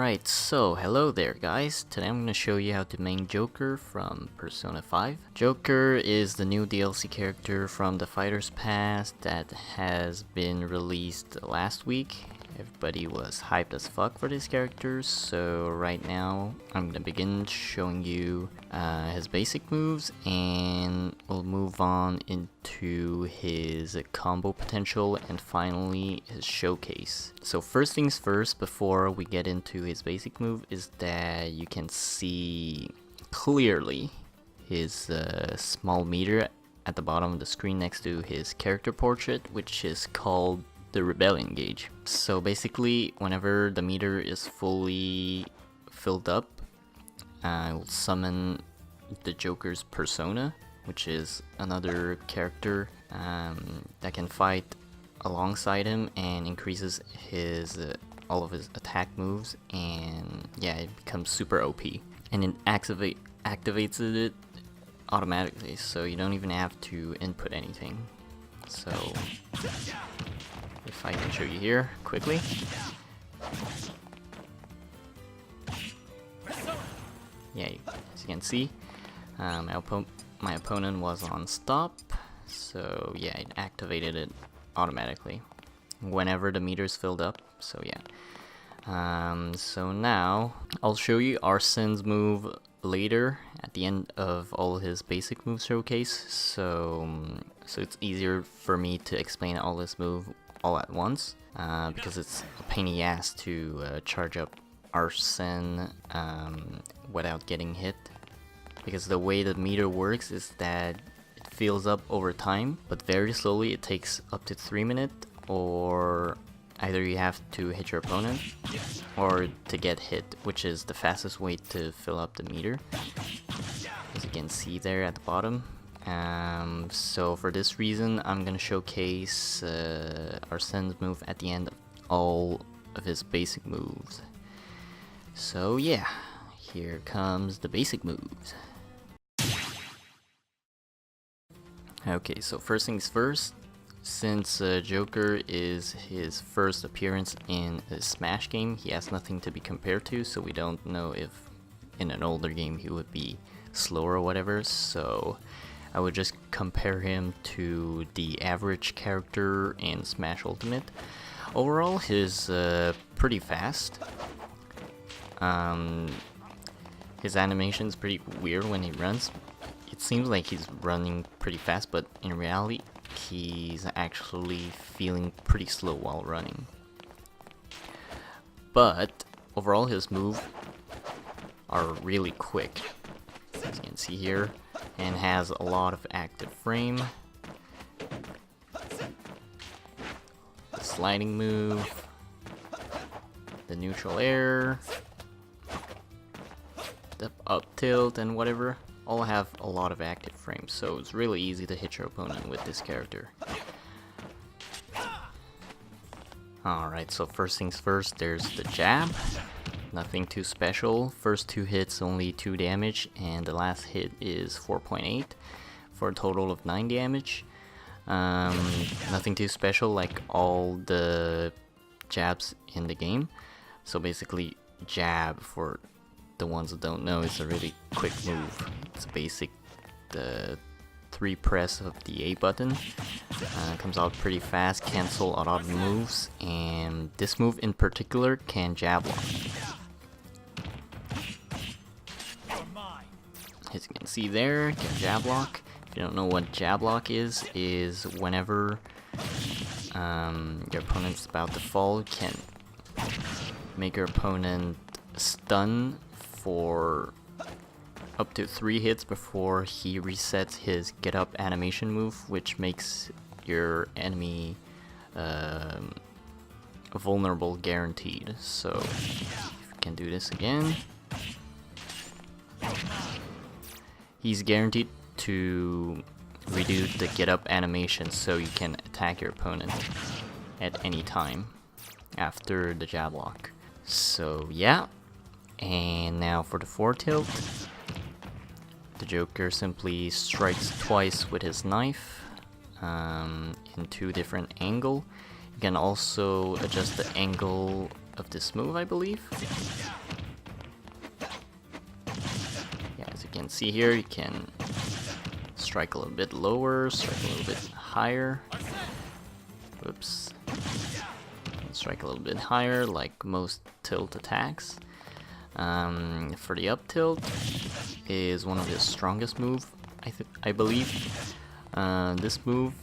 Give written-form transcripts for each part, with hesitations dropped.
Alright, so hello there guys. Today I'm going to show you how to main Joker from Persona 5. Joker is the new DLC character from the Fighter's Pass that has been released last week. Everybody was hyped as fuck for this character, so right now I'm going to begin showing you his basic moves, and we'll move on into his combo potential and finally his showcase. So first things first, before we get into his basic move, is that you can see clearly his small meter at the bottom of the screen next to his character portrait, which is called the Rebellion gauge. So basically, whenever the meter is fully filled up, I will summon the Joker's persona, which is another character that can fight alongside him and increases his all of his attack moves, and yeah, it becomes super OP, and it activates it automatically, so you don't even have to input anything. So if I can show you here quickly. Yeah, as you can see, my opponent was on stop, so yeah, it activated it automatically whenever the meter is filled up. So yeah, so now I'll show you Arsene's move later at the end of all his basic move showcase, so it's easier for me to explain all this move all at once, because it's a pain in the ass to charge up Arsene without getting hit, because the way the meter works is that it fills up over time, but very slowly. It takes up to 3 minutes, or either you have to hit your opponent or to get hit, which is the fastest way to fill up the meter, as you can see there at the bottom. So for this reason, I'm gonna showcase Arsene's move at the end of all of his basic moves. So yeah, here comes the basic moves. Okay, so first things first, since Joker is his first appearance in a Smash game, he has nothing to be compared to, so we don't know if in an older game he would be slower or whatever, so I would just compare him to the average character in Smash Ultimate. Overall, he's pretty fast. His animation is pretty weird when he runs. It seems like he's running pretty fast, but in reality, he's actually feeling pretty slow while running. But overall, his moves are really quick, as you can see here, and has a lot of active frame. The sliding move, the neutral air, the up tilt, and whatever all have a lot of active frame, so it's really easy to hit your opponent with this character. Alright, so first things first, there's the jab. Nothing too special. First 2 hits only 2 damage, and the last hit is 4.8 for a total of 9 damage. Nothing too special like all the jabs in the game. So basically, jab, for the ones that don't know, is a really quick move. It's basic, the 3 press of the A button. Comes out pretty fast, cancel a lot of moves, and this move in particular can jab lock. As you can see there, can jab lock. If you don't know what jab lock is whenever your opponent's about to fall, you can make your opponent stun for up to 3 hits before he resets his get up animation move, which makes your enemy vulnerable guaranteed. So if you can do this again, he's guaranteed to reduce the get up animation, so you can attack your opponent at any time after the jab lock. So yeah, and now for the 4 tilt. The Joker simply strikes twice with his knife in 2 different angles. You can also adjust the angle of this move, I believe. Yeah, as you can see here, you can strike a little bit lower, strike a little bit higher. Whoops. Strike a little bit higher, like most tilt attacks. For the up tilt is one of his strongest move, I believe. This move,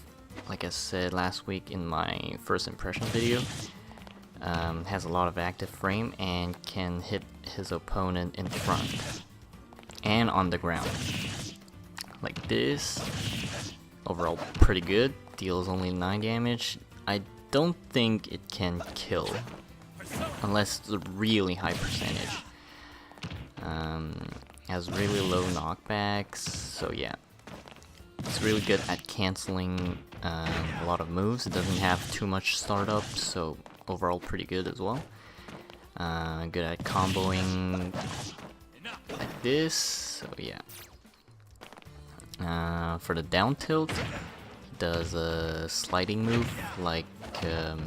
like I said last week in my first impression video, has a lot of active frame and can hit his opponent in front and on the ground. Like this. Overall pretty good, deals only 9 damage. I don't think it can kill, unless it's a really high percentage. Has really low knockbacks, so yeah. It's really good at canceling a lot of moves. It doesn't have too much startup, so overall pretty good as well. Good at comboing like this, so yeah. For the down tilt, he does a sliding move like the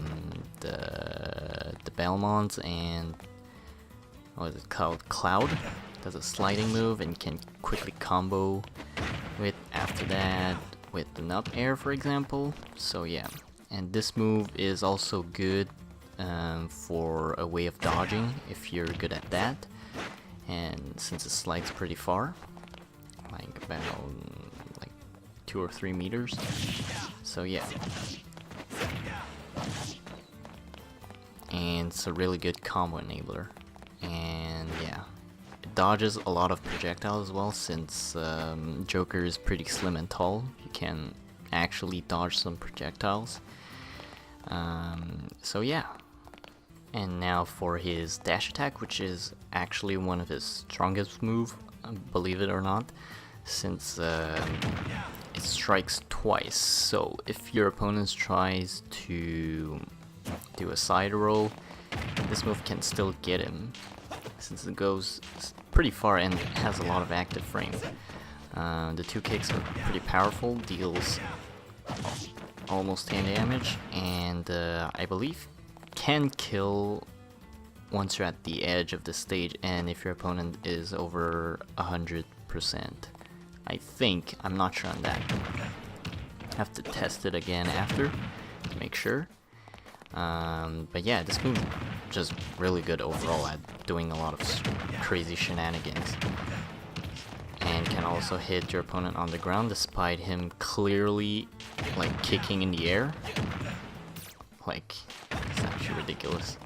Belmonts and what is it called? Cloud. Does a sliding move and can quickly combo with after that with an up air, for example. So yeah, and this move is also good for a way of dodging if you're good at that. And since it slides pretty far, like about like 2 or 3 meters. So yeah. And it's a really good combo enabler. And yeah, it dodges a lot of projectiles as well, since Joker is pretty slim and tall. You can actually dodge some projectiles. So yeah. And now for his dash attack, which is actually one of his strongest moves, believe it or not, since it strikes twice. So if your opponent tries to do a side roll, this move can still get him, since it goes pretty far and has a lot of active frame. The 2 kicks are pretty powerful, deals almost 10 damage, and I believe can kill once you're at the edge of the stage and if your opponent is over 100%. I think, I'm not sure on that. Have to test it again after to make sure. But yeah, this move is just really good overall at doing a lot of crazy shenanigans. And can also hit your opponent on the ground despite him clearly like kicking in the air. Like, it's actually ridiculous.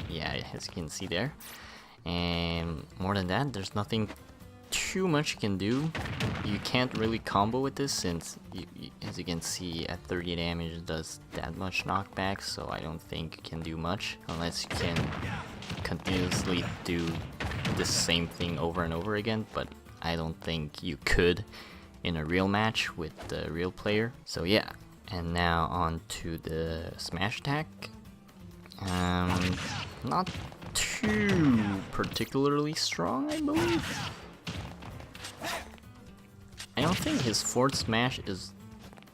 Yeah, as you can see there. And more than that, there's nothing too much you can do. You can't really combo with this, since as you can see at 30 damage it does that much knockback, so I don't think you can do much unless you can continuously do the same thing over and over again, but I don't think you could in a real match with the real player. So yeah, and now on to the smash attack. Not too particularly strong, I believe. I don't think his forward smash is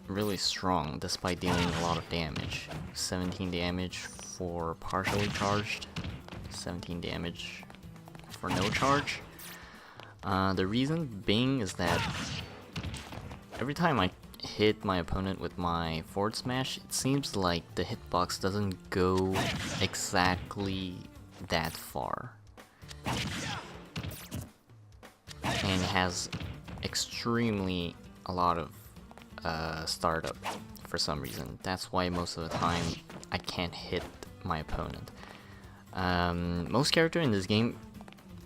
really strong, despite dealing a lot of damage. 17 damage for partially charged, 17 damage for no charge. The reason being is that every time I hit my opponent with my forward smash, it seems like the hitbox doesn't go exactly that far. And has extremely a lot of startup for some reason. That's why most of the time I can't hit my opponent. Most character in this game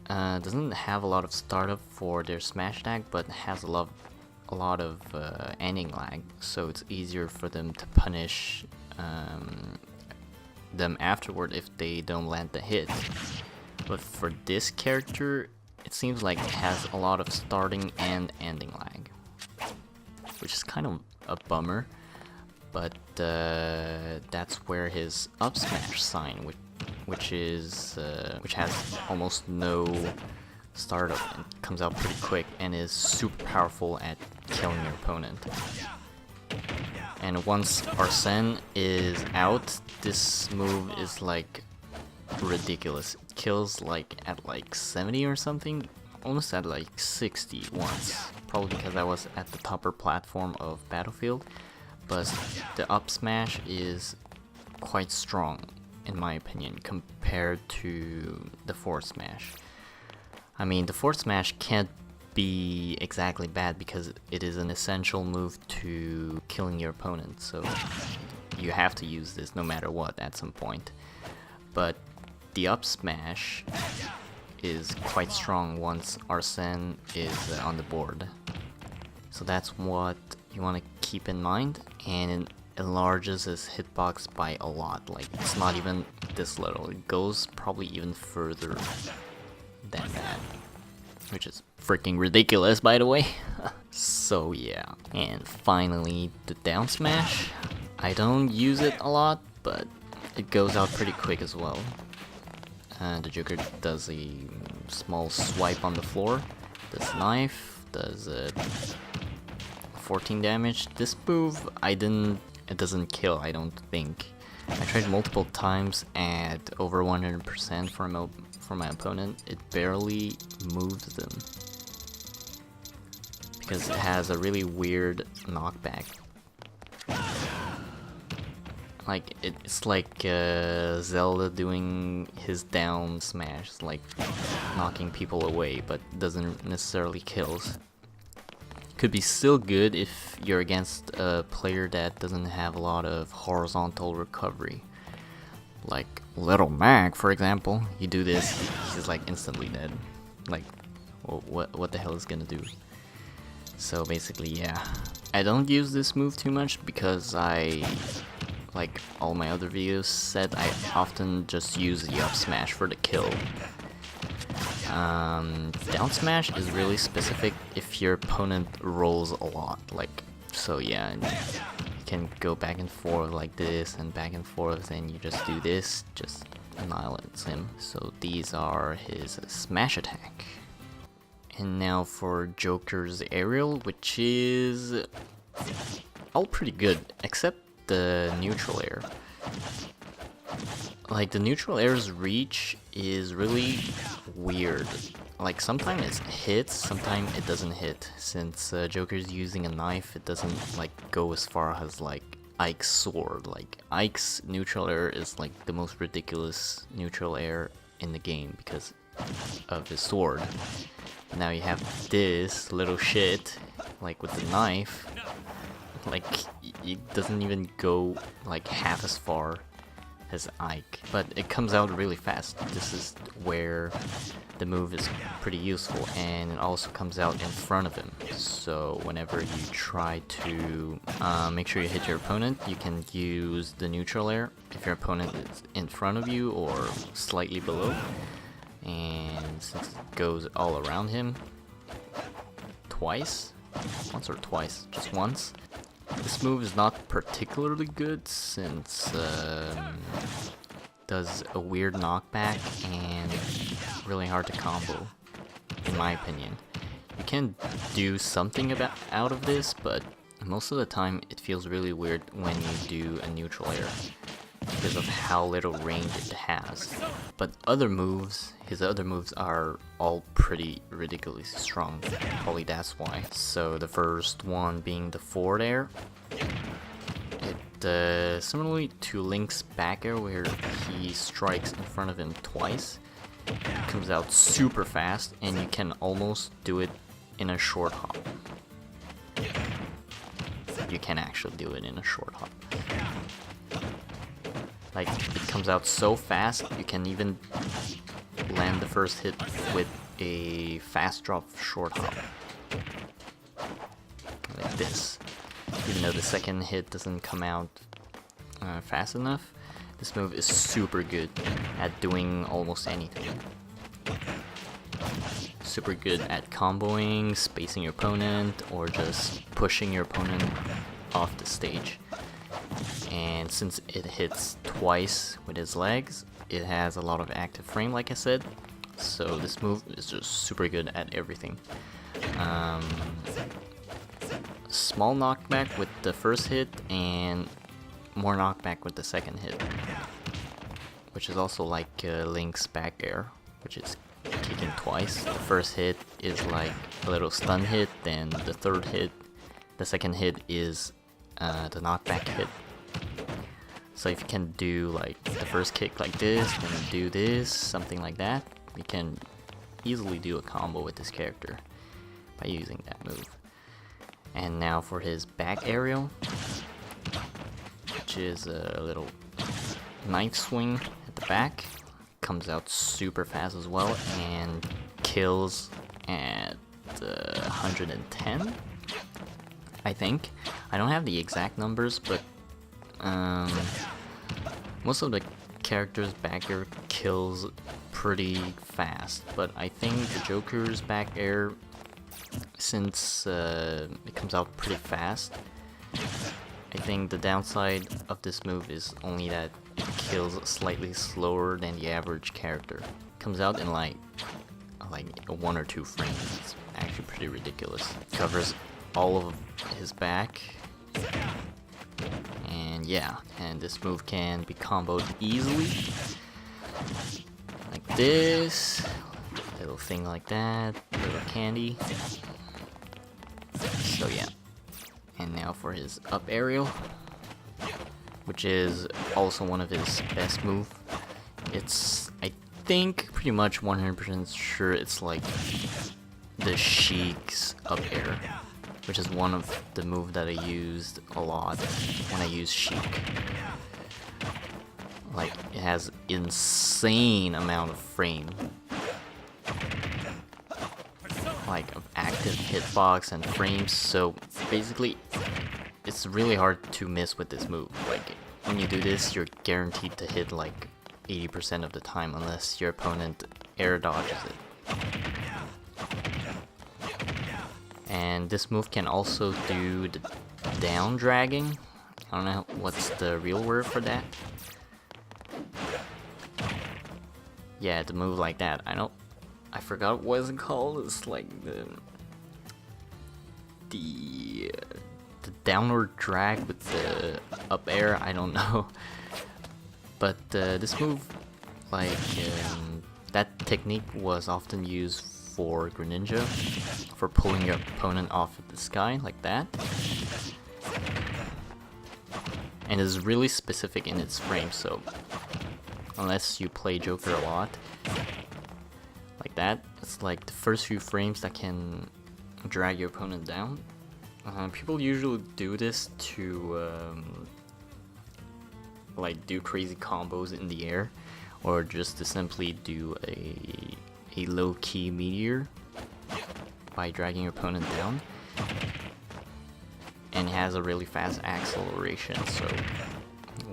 doesn't have a lot of startup for their smash attack, but has a lot of ending lag, so it's easier for them to punish them afterward if they don't land the hit. But for this character, it seems like it has a lot of starting and ending lag, which is kind of a bummer, but that's where his up smash sign, which has almost no startup and comes out pretty quick and is super powerful at killing your opponent. And once Arsene is out, this move is like ridiculous. It kills like at like 70 or something, almost at like 60 once. Probably because I was at the upper platform of Battlefield, but the up smash is quite strong in my opinion compared to the forward smash. I mean, the forward smash can't be exactly bad because it is an essential move to killing your opponent, so you have to use this no matter what at some point. But the up smash is quite strong once Arsene is on the board. So that's what you want to keep in mind, and it enlarges his hitbox by a lot. Like, it's not even this little, it goes probably even further than that, which is freaking ridiculous, by the way. So yeah, and finally the down smash. I don't use it a lot, but it goes out pretty quick as well. The Joker does a small swipe on the floor, does knife, does 14 damage. This move, it doesn't kill, I don't think. I tried multiple times at over 100% for my opponent. It barely moves them because it has a really weird knockback. Like, it's like Zelda doing his down smash, like knocking people away, but doesn't necessarily kills. Could be still good if you're against a player that doesn't have a lot of horizontal recovery. Like Little Mac, for example. You do this, he's like instantly dead. Like, what the hell is gonna do? So basically, yeah. I don't use this move too much because like all my other videos said, I often just use the up smash for the kill. Down smash is really specific if your opponent rolls a lot, like, so yeah, you can go back and forth like this and back and forth, and you just do this, just annihilates him. So these are his smash attack. And now for Joker's aerial, which is all pretty good, except the neutral air. Like, the neutral air's reach is really weird. Like, sometimes it hits, sometimes it doesn't hit. Since Joker's using a knife, it doesn't like go as far as like Ike's sword. Like, Ike's neutral air is like the most ridiculous neutral air in the game because of his sword. Now you have this little shit, like with the knife, like it doesn't even go like half as far as Ike, but it comes out really fast. This is where the move is pretty useful, and it also comes out in front of him. So whenever you try to make sure you hit your opponent, you can use the neutral air if your opponent is in front of you or slightly below. And since it goes all around him twice, once or twice, just once. This move is not particularly good since does a weird knockback and really hard to combo, in my opinion. You can do something out of this, but most of the time it feels really weird when you do a neutral air because of how little range it has. But his other moves are all pretty ridiculously strong. Probably that's why. So the first one being the forward air. It similarly to Link's back air, where he strikes in front of him twice, it comes out super fast, and you can almost do it in a short hop. You can actually do it in a short hop. Like, it comes out so fast, you can even land the first hit with a fast drop short hop. Like this. Even though the second hit doesn't come out fast enough, this move is super good at doing almost anything. Super good at comboing, spacing your opponent, or just pushing your opponent off the stage. And since it hits twice with his legs, it has a lot of active frame, like I said. So this move is just super good at everything. Small knockback with the first hit and more knockback with the second hit, which is also like Link's back air, which is kicking twice. The first hit is like a little stun hit, then the second hit is the knockback hit. So if you can do like the first kick like this, then do this, something like that, you can easily do a combo with this character by using that move. And now for his back aerial, which is a little knife swing at the back. Comes out super fast as well and kills at 110, I think. I don't have the exact numbers, but most of the characters' back air kills pretty fast. But I think the Joker's back air, since it comes out pretty fast, I think the downside of this move is only that it kills slightly slower than the average character. Comes out in like 1 or 2 frames. It's actually pretty ridiculous. Covers all of his back. And yeah, and this move can be comboed easily. Like this. Little thing like that. Little candy. So yeah. And now for his up aerial, which is also one of his best moves. It's, I think, pretty much 100% sure it's like the Sheik's up air, which is one of the moves that I used a lot when I use Sheik. Like, it has insane amount of frame. Like, of active hitbox and frames, so basically it's really hard to miss with this move. Like, when you do this, you're guaranteed to hit like 80% of the time unless your opponent air dodges it. And this move can also do the down dragging. I don't know what's the real word for that. Yeah, the move like that. I forgot what it's called. It's like the downward drag with the up air. I don't know. But this move, like that technique was often used for Greninja, for pulling your opponent off of the sky like that. And it's really specific in its frame, so unless you play Joker a lot, like that, it's like the first few frames that can drag your opponent down. People usually do this to like do crazy combos in the air, or just to simply do a low-key meteor by dragging your opponent down. And it has a really fast acceleration, so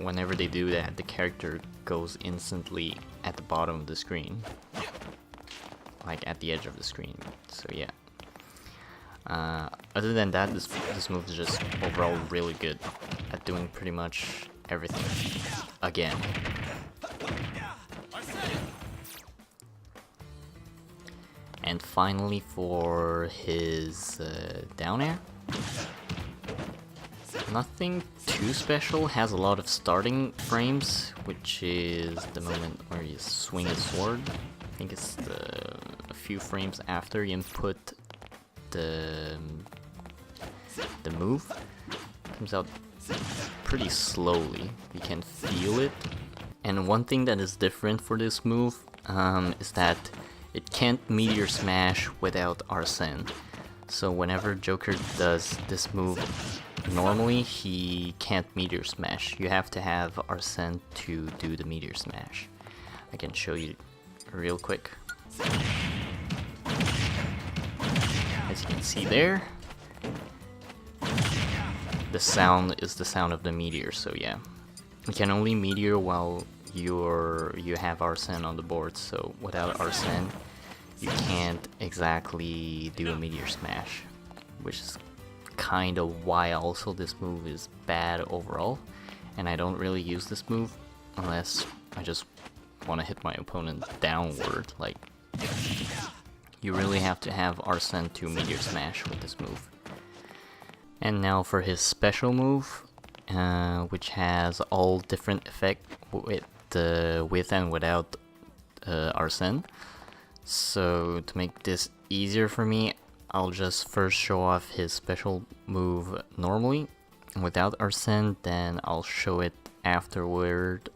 whenever they do that, the character goes instantly at the bottom of the screen, like at the edge of the screen. So yeah. Other than that, this move is just overall really good at doing pretty much everything again. And finally, for his down air, nothing too special. Has a lot of starting frames, which is the moment where you swing his sword. I think it's a few frames after you input the move. Comes out pretty slowly. You can feel it. And one thing that is different for this move is that it can't meteor smash without Arsene. So whenever Joker does this move, normally he can't meteor smash. You have to have Arsene to do the meteor smash. I can show you real quick. As you can see there, the sound is the sound of the meteor, so yeah. You can only meteor while you have Arsene on the board, so without Arsene, you can't exactly do a meteor smash, which is kind of why also this move is bad overall. And I don't really use this move unless I just want to hit my opponent downward. Like, you really have to have Arsene to meteor smash with this move. And now for his special move, which has all different effect with with and without Arsene. So to make this easier for me, I'll just first show off his special move normally without Arsene, then I'll show it afterward,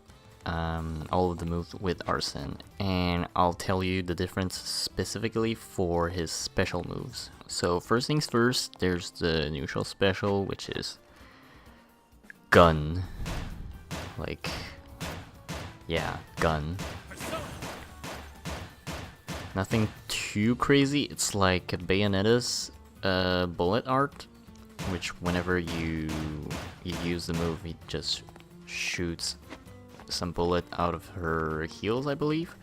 all of the moves with Arsene, and I'll tell you the difference specifically for his special moves. So first things first, there's the neutral special, which is gun. Like, yeah, gun. Nothing too crazy. It's like Bayonetta's bullet art, which whenever you use the move, it just shoots some bullet out of her heels, I believe.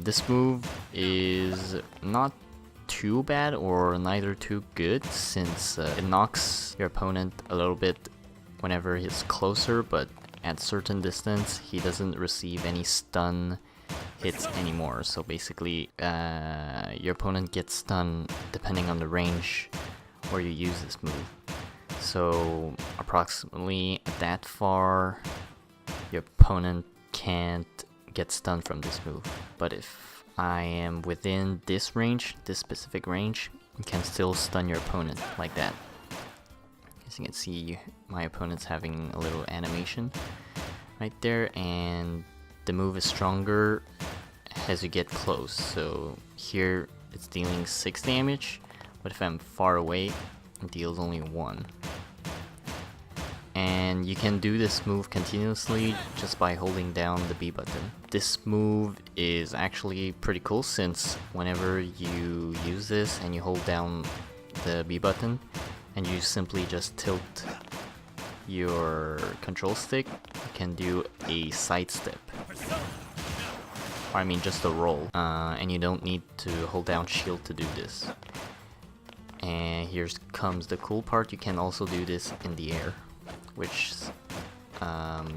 This move is not too bad or neither too good, since it knocks your opponent a little bit whenever he's closer, but at certain distance he doesn't receive any stun hits anymore. So basically your opponent gets stunned depending on the range where you use this move. So approximately that far your opponent can't get stunned from this move, but if I am within this range, this specific range, you can still stun your opponent like that. As you can see, my opponent's having a little animation right there, and the move is stronger as you get close. So here it's dealing 6 damage, but if I'm far away, it deals only 1. And you can do this move continuously just by holding down the B button. This move is actually pretty cool, since whenever you use this and you hold down the B button and you simply just tilt your control stick, you can do a sidestep. Or I mean just a roll, and you don't need to hold down shield to do this. And here comes the cool part, you can also do this in the air, which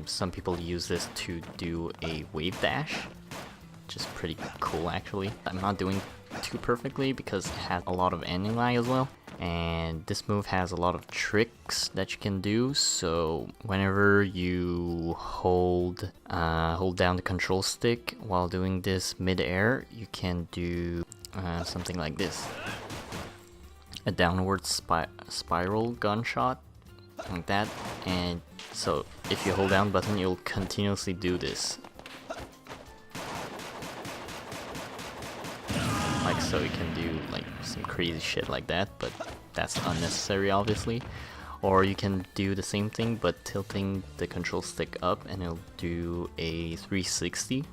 some people use this to do a wave dash, which is pretty cool actually. I'm not doing too perfectly because it has a lot of ending lag as well, and this move has a lot of tricks that you can do. So whenever you hold down the control stick while doing this mid-air, you can do something like this, a downward spiral gunshot, like that. And so if you hold down button, you'll continuously do this, like so. You can do like some crazy shit like that, but that's unnecessary obviously. Or you can do the same thing but tilting the control stick up, and it'll do a 360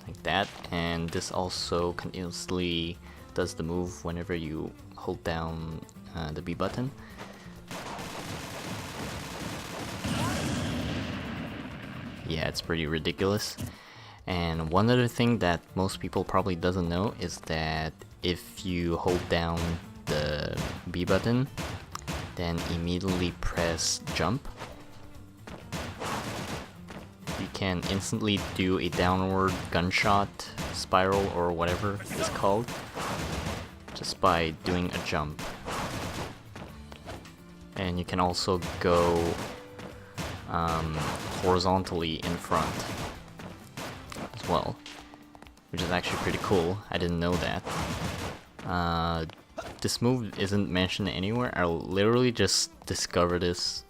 like that. And this also continuously does the move whenever you hold down the B button. Yeah, it's pretty ridiculous. And one other thing that most people probably doesn't know is that if you hold down the B button, then immediately press jump, you can instantly do a downward gunshot spiral or whatever it's called, just by doing a jump. And you can also go horizontally in front as well, which is actually pretty cool. I didn't know that. This move isn't mentioned anywhere. I literally just discovered this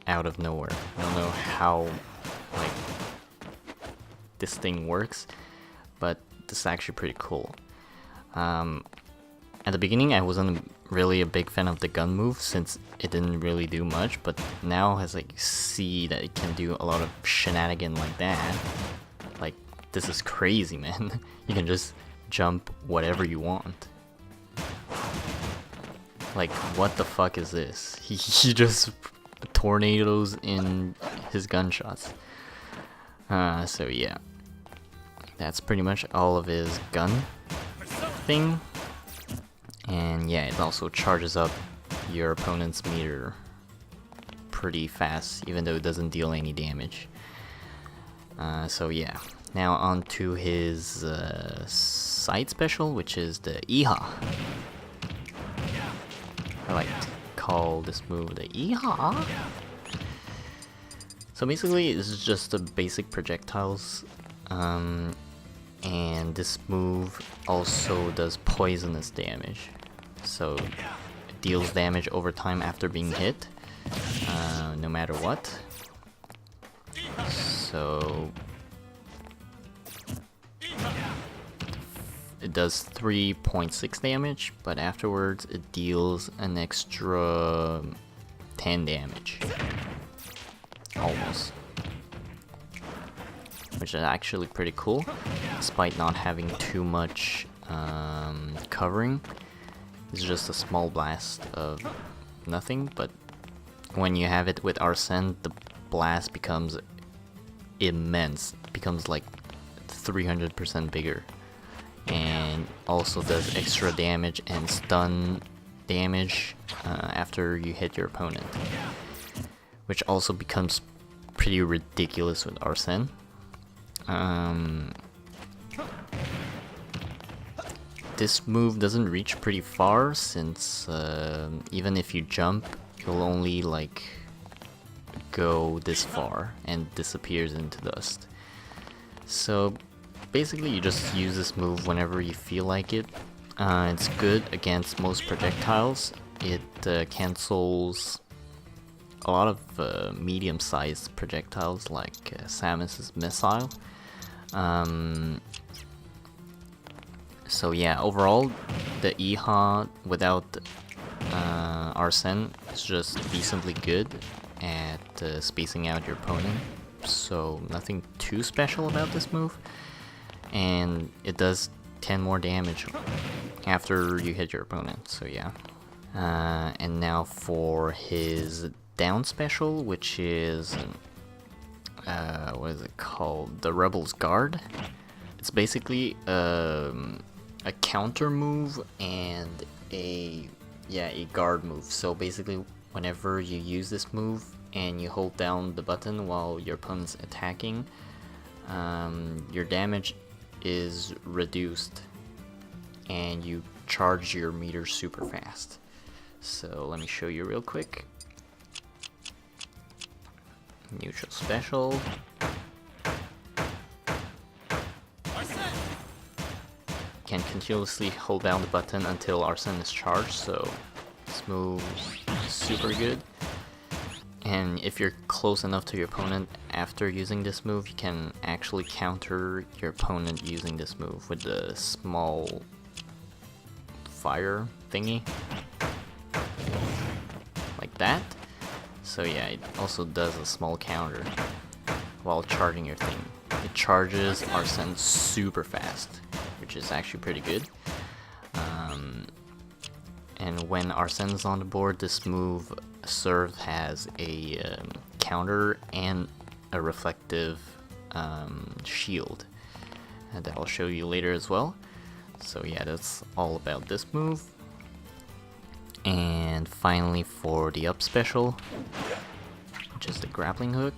out of nowhere. I don't know how like this thing works, but this is actually pretty cool. At the beginning I wasn't really a big fan of the gun move since it didn't really do much, but now as I see that it can do a lot of shenanigan like that, like this is crazy, man. You can just jump whatever you want. Like, what the fuck is this? He just tornadoes in his gunshots. So yeah, that's pretty much all of his gun thing. And yeah, it also charges up your opponent's meter pretty fast, even though it doesn't deal any damage. So yeah, now on to his side special, which is the Iha. I like to call this move the Iha. So basically, this is just the basic projectiles, and this move also does poisonous damage. So it deals damage over time after being hit, no matter what. So it does 3.6 damage, but afterwards it deals an extra 10 damage. Almost. Which is actually pretty cool, despite not having too much covering. It's just a small blast of nothing, but when you have it with Arsene, the blast becomes immense. It becomes like 300% bigger. And also does extra damage and stun damage after you hit your opponent, which also becomes pretty ridiculous with Arsene. This move doesn't reach pretty far, since even if you jump, you'll only like go this far and disappears into dust. So basically you just use this move whenever you feel like it. It's good against most projectiles. It cancels a lot of medium-sized projectiles like Samus's missile. So yeah, overall the EHA without Arsene is just decently good at spacing out your opponent. So nothing too special about this move. And it does 10 more damage after you hit your opponent, so yeah. And now for his down special, which is what is it called? The Rebel's Guard. It's basically a counter move and a guard move. So basically, whenever you use this move and you hold down the button while your opponent's attacking, your damage is reduced and you charge your meter super fast. So let me show you real quick. Neutral special. Can continuously hold down the button until Arsene is charged, so this move is super good. And if you're close enough to your opponent after using this move, you can actually counter your opponent using this move with the small fire thingy. Like that. So yeah, it also does a small counter while charging your thing. It charges Arsene super fast, which is actually pretty good. And when Arsene's on the board, this move serves as a counter and a reflective shield, and that I'll show you later as well. So yeah, that's all about this move. And finally for the up special, which is the grappling hook.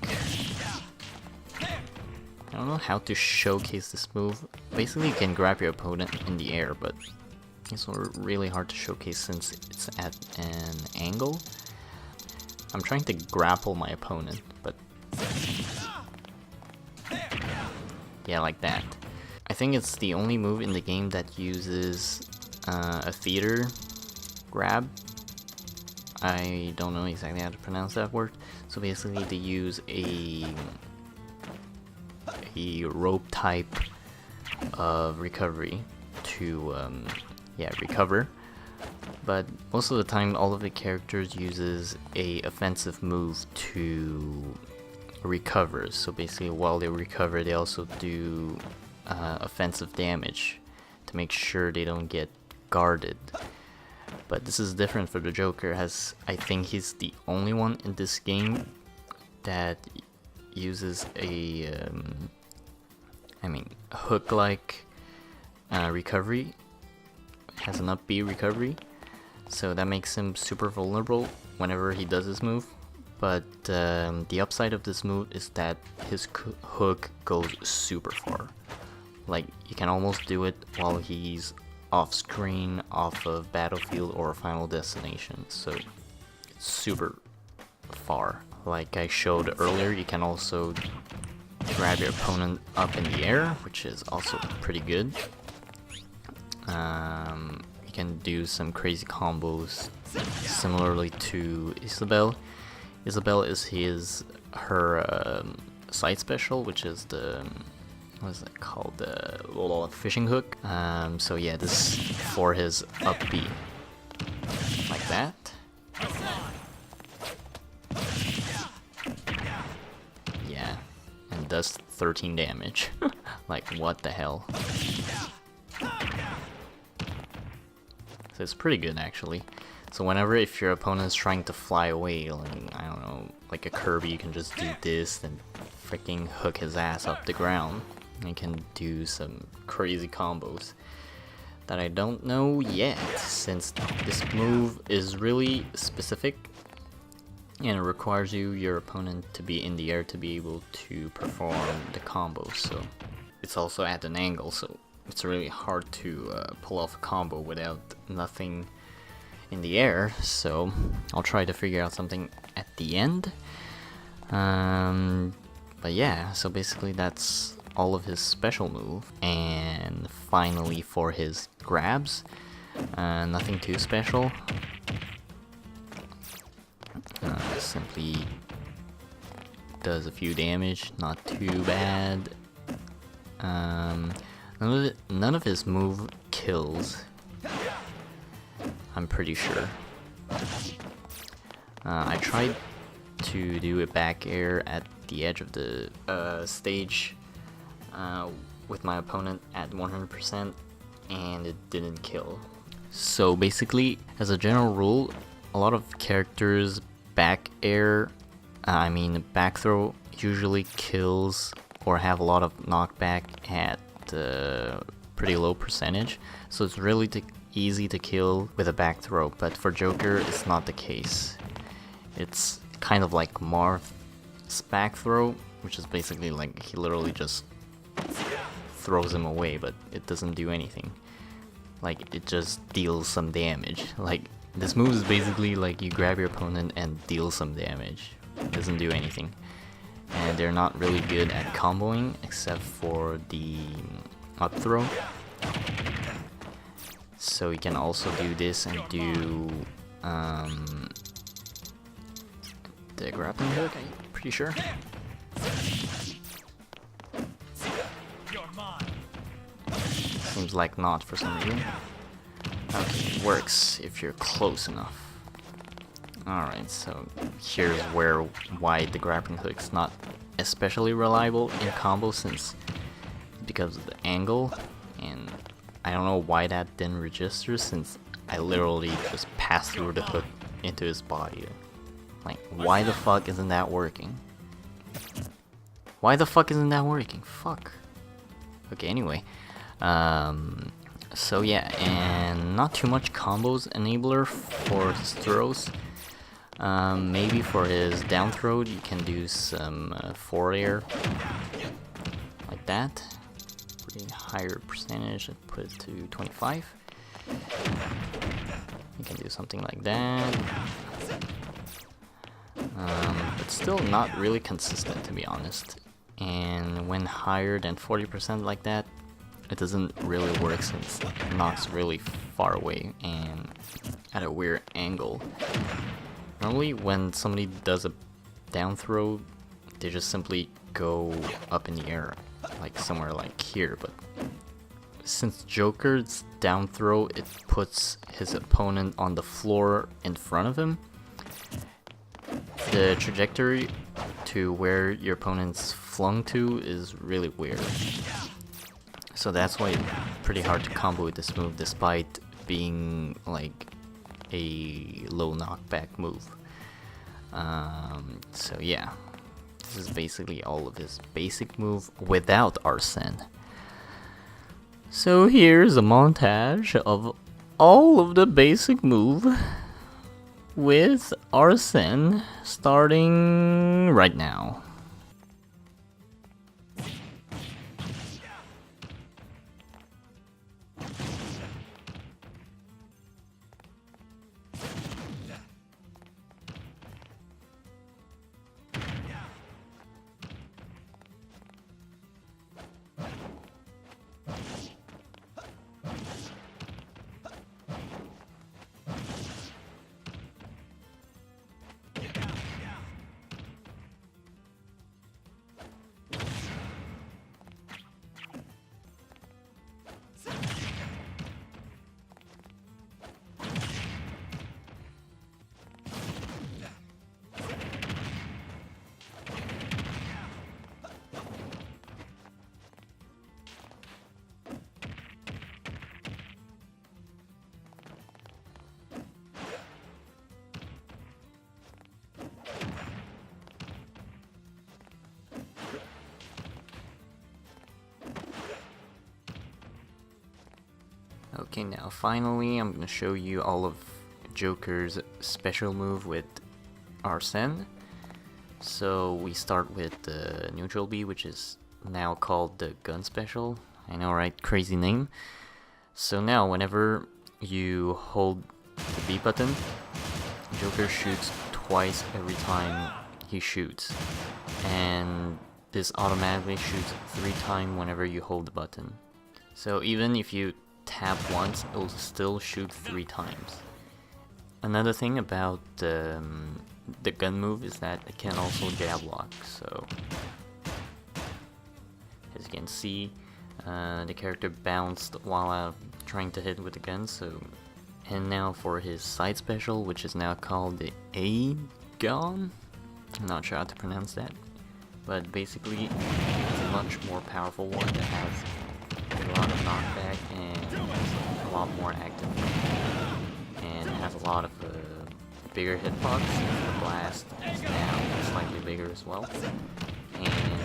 I don't know how to showcase this move. Basically you can grab your opponent in the air, but it's really hard to showcase since it's at an angle. I'm trying to grapple my opponent, but yeah, like that. I think it's the only move in the game that uses a theater grab. I don't know exactly how to pronounce that word. So basically they use a rope type of recovery to recover. But most of the time all of the characters uses a offensive move to recover. So basically while they recover, they also do offensive damage to make sure they don't get guarded. But this is different for the Joker, as I think he's the only one in this game that uses a hook-like recovery, has an up B recovery, so that makes him super vulnerable whenever he does his move. But the upside of this move is that his hook goes super far. Like, you can almost do it while he's off screen, off of Battlefield or Final Destination, so it's super far. Like I showed earlier, you can also grab your opponent up in the air, which is also pretty good. You can do some crazy combos similarly to Isabelle. Isabelle is her side special, which is the, what is it called, the little fishing hook. So yeah, this for his up B, like that. Yeah, and does 13 damage. Like, what the hell? So it's pretty good actually. So whenever if your opponent is trying to fly away, like, I don't know, like a Kirby, you can just do this and freaking hook his ass up the ground. And you can do some crazy combos that I don't know yet, since this move is really specific and it requires your opponent to be in the air to be able to perform the combo. So it's also at an angle, so it's really hard to pull off a combo without nothing in the air. So I'll try to figure out something at the end. But yeah, so basically that's all of his special move. And finally for his grabs, nothing too special. Simply does a few damage, not too bad. None of his move kills, I'm pretty sure. I tried to do a back air at the edge of the stage with my opponent at 100%, and it didn't kill. So basically, as a general rule, a lot of characters back air, back throw usually kills or have a lot of knockback at pretty low percentage, so it's really easy to kill with a back throw. But for Joker, it's not the case. It's kind of like Marth's back throw, which is basically like he literally just throws him away, but it doesn't do anything. Like, it just deals some damage. Like, this move is basically like you grab your opponent and deal some damage. It doesn't do anything. And they're not really good at comboing except for the up throw. So you can also do this and do the grappling hook, I'm pretty sure. Seems like not for some reason. Okay, it works if you're close enough. Alright, so here's why the grappling hook's not especially reliable in combo, since because of the angle, and I don't know why that didn't register, since I literally just passed through the hook into his body. Like, why the fuck isn't that working? Why the fuck isn't that working? Fuck. Okay, anyway. So yeah, and not too much combos enabler for his throws. Maybe for his down throw, you can do some forward air, like that. Pretty higher percentage, I'd put it to 25. You can do something like that. But still not really consistent, to be honest. And when higher than 40% like that, it doesn't really work, since it knocks really far away and at a weird angle. Normally when somebody does a down throw, they just simply go up in the air, like somewhere like here, but since Joker's down throw, it puts his opponent on the floor in front of him, the trajectory to where your opponent's flung to is really weird. So that's why it's pretty hard to combo with this move, despite being like a low knockback move. So yeah, this is basically all of his basic move without Arsene. So here's a montage of all of the basic move with Arsene, starting right now. Okay, now finally I'm gonna show you all of Joker's special move with Arsene. So we start with the neutral B, which is now called the gun special. I know, right? Crazy name. So now whenever you hold the B button, Joker shoots twice every time he shoots, and this automatically shoots 3 times whenever you hold the button. So even if you tap once, it will still shoot 3 times. Another thing about the gun move is that it can also jab lock. So as you can see, the character bounced while trying to hit with the gun. And now for his side special, which is now called the A-Gun. I'm not sure how to pronounce that, but basically it's a much more powerful one that has a lot of knockback and a lot more active, and it has a lot of bigger hitbox. The blast is now slightly bigger as well, and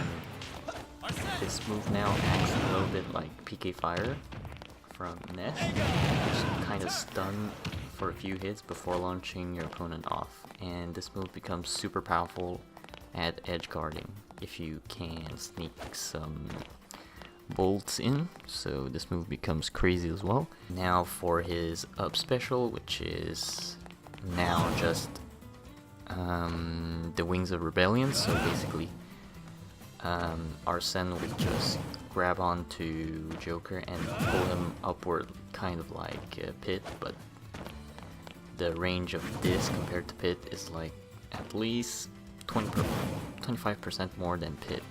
this move now acts a little bit like PK Fire from Nest, which kind of stun for a few hits before launching your opponent off. And this move becomes super powerful at edge guarding if you can sneak some bolts in, so this move becomes crazy as well. Now for his up special, which is now just the Wings of Rebellion. So basically Arsene will just grab onto Joker and pull him upward, kind of like Pit, but the range of this compared to Pit is like at least 25% more than Pit,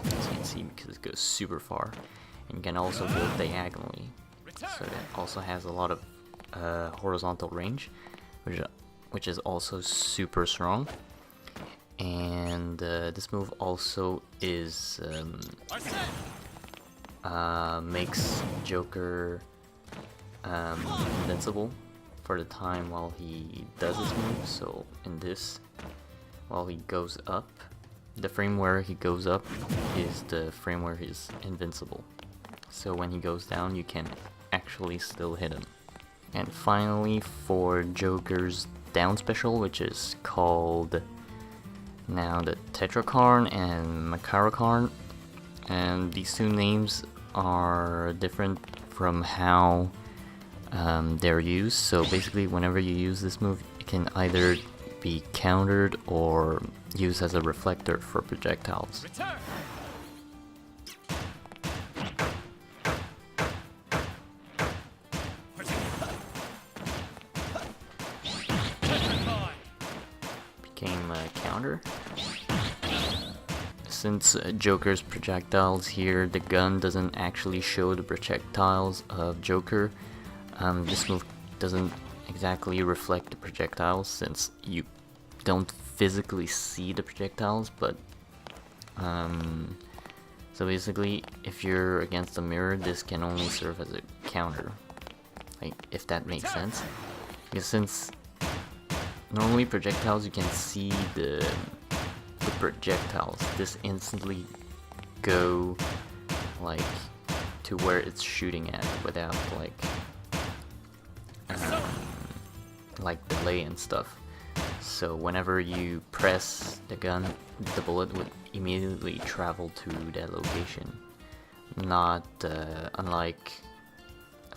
as you can see, because it goes super far, and you can also go diagonally, so that also has a lot of horizontal range, which is also super strong. And this move also is makes Joker invincible for the time while he does his move. So in this, while he goes up, the frame where he goes up is the frame where he's invincible. So when he goes down, you can actually still hit him. And finally, for Joker's down special, which is called now the Tetrakarn and Makarakarn, and these two names are different from how they're used. So basically, whenever you use this move, it can either be countered or used as a reflector for projectiles. Became a counter. Since Joker's projectiles here, the gun doesn't actually show the projectiles of Joker. This move doesn't exactly reflect the projectiles since you don't physically see the projectiles, but so basically if you're against a mirror, this can only serve as a counter, like, if that makes sense, because since normally projectiles you can see the projectiles, this instantly go like to where it's shooting at without like delay and stuff. So whenever you press the gun, the bullet would immediately travel to that location. Not unlike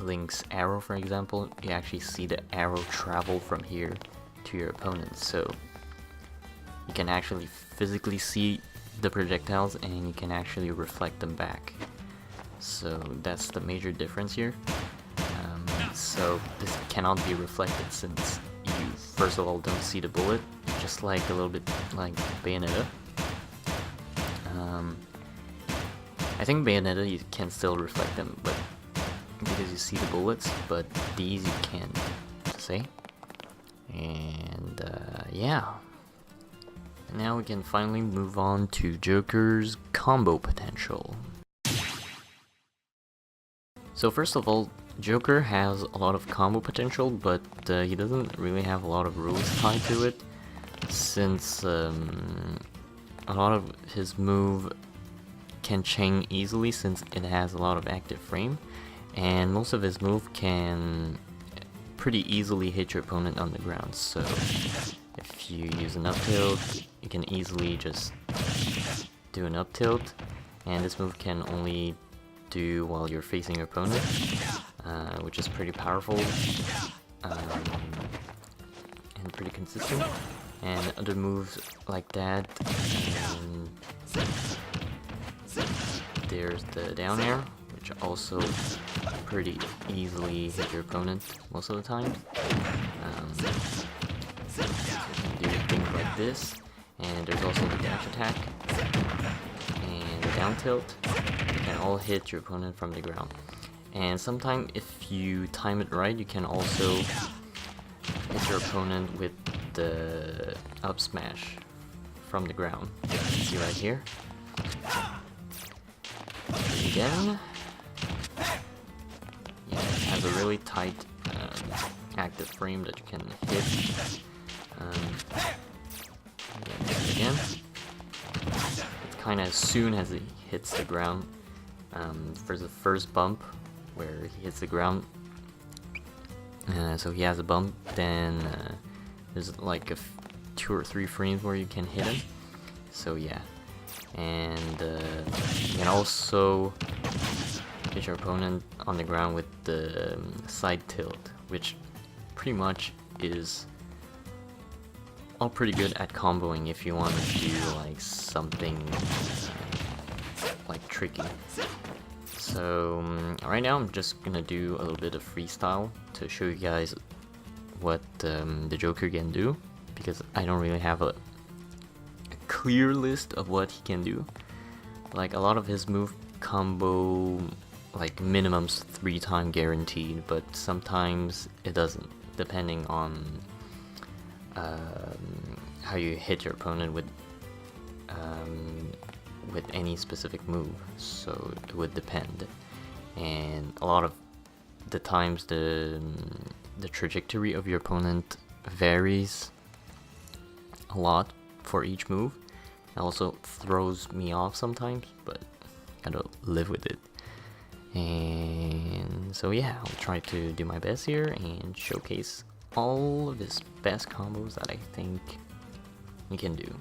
Link's arrow, for example, you actually see the arrow travel from here to your opponent. So you can actually physically see the projectiles and you can actually reflect them back. So that's the major difference here. So this cannot be reflected since you first of all don't see the bullet, just like a little bit like Bayonetta. I think Bayonetta you can still reflect them, but because you see the bullets, but these you can't say. And yeah. Now we can finally move on to Joker's combo potential. So first of all, Joker has a lot of combo potential, but he doesn't really have a lot of rules tied to it, since a lot of his move can chain easily since it has a lot of active frame, and most of his move can pretty easily hit your opponent on the ground. So if you use an up tilt, you can easily just do an up tilt, and this move can only do while you're facing your opponent, which is pretty powerful and pretty consistent. And other moves like that, there's the down air, which also pretty easily hit your opponent most of the time. You can do things like this, and there's also the dash attack and the down tilt. You can all hit your opponent from the ground. And sometimes if you time it right, you can also hit your opponent with the up smash from the ground. See right here. Again. Yeah, it has a really tight active frame that you can hit. Again. It's kind of as soon as he hits the ground. For the first bump where he hits the ground, so he has a bump, then there's like 2 or 3 frames where you can hit him. So yeah, and you can also hit your opponent on the ground with the side tilt, which pretty much is all pretty good at comboing if you want to do like something like tricky. So right now I'm just gonna do a little bit of freestyle to show you guys what the Joker can do, because I don't really have a clear list of what he can do. Like a lot of his move combo like minimums 3 times guaranteed, but sometimes it doesn't, depending on how you hit your opponent with any specific move. So it would depend, and a lot of the times the trajectory of your opponent varies a lot for each move. It also throws me off sometimes, but gotta live with it. And so yeah, I'll try to do my best here and showcase all of his best combos that I think he can do.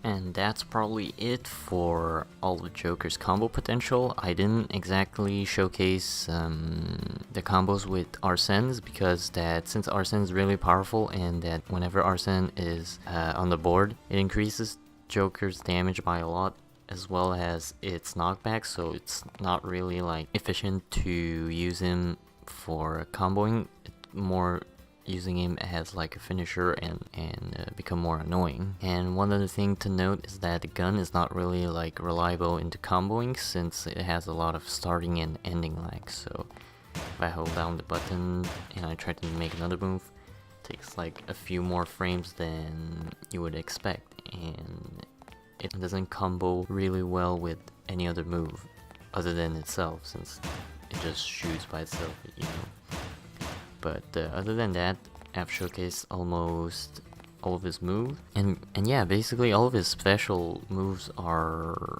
And that's probably it for all the Joker's combo potential. I didn't exactly showcase the combos with Arsène's because since Arsène is really powerful and that whenever Arsène is on the board, it increases Joker's damage by a lot as well as its knockback, so it's not really like efficient to use him for comboing. It's more using him as like a finisher and become more annoying. And one other thing to note is that the gun is not really like reliable into comboing since it has a lot of starting and ending lag. So if I hold down the button and I try to make another move, it takes like a few more frames than you would expect, and it doesn't combo really well with any other move other than itself since it just shoots by itself, you know. But other than that, I've showcased almost all of his moves, and yeah, basically all of his special moves are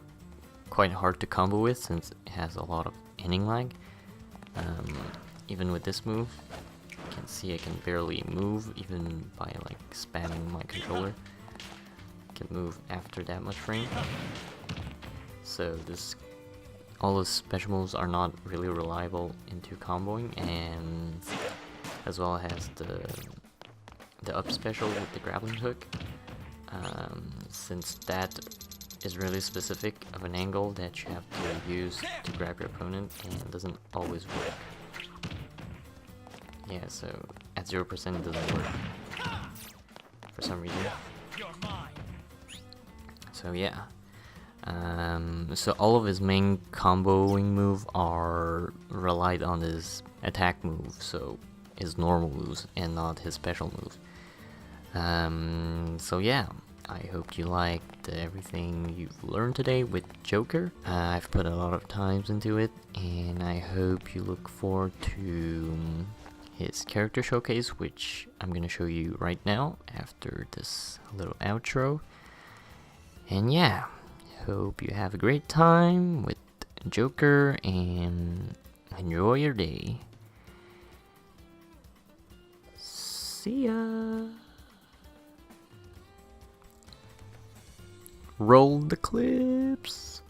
quite hard to combo with since it has a lot of ending lag. Even with this move, you can see I can barely move even by like spamming my controller. I can move after that much frame. So all the special moves are not really reliable into comboing, and as well as the up special with the grappling hook, since that is really specific of an angle that you have to use to grab your opponent and it doesn't always work. Yeah, so at 0% it doesn't work for some reason. So yeah, so all of his main comboing move are relied on his attack move, so his normal moves and not his special moves. So yeah, I hope you liked everything you've learned today with Joker. I've put a lot of times into it, and I hope you look forward to his character showcase, which I'm gonna show you right now after this little outro. And yeah, hope you have a great time with Joker and enjoy your day. See ya. Roll the clips.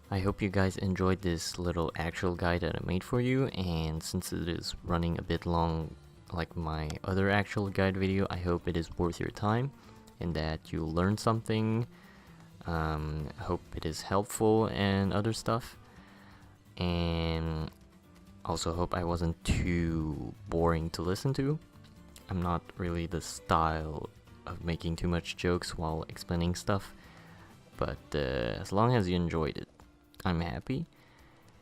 I hope you guys enjoyed this little actual guide that I made for you, and since it is running a bit long like my other actual guide video, I hope it is worth your time and that you learned something. Hope it is helpful and other stuff, and also hope I wasn't too boring to listen to. I'm not really the style of making too much jokes while explaining stuff, but as long as you enjoyed it, I'm happy.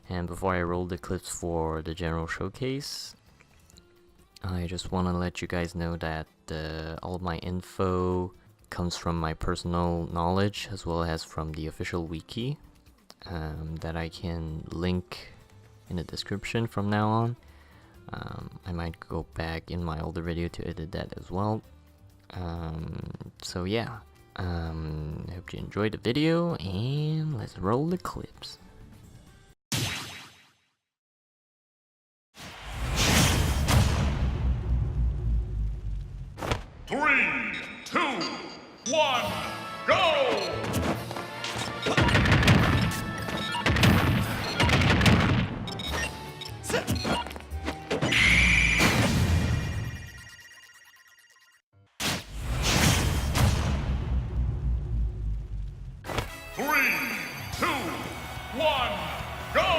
And before I roll the clips for the general showcase, I just want to let you guys know that all of my info comes from my personal knowledge as well as from the official wiki that I can link in the description from now on. I might go back in my older video to edit that as well. So yeah, hope you enjoyed the video, and let's roll the clips. Three, two, one, go! Three, two, one, go!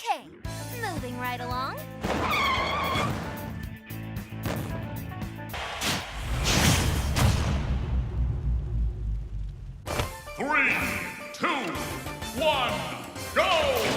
Okay, moving right along. Three, two, one, go!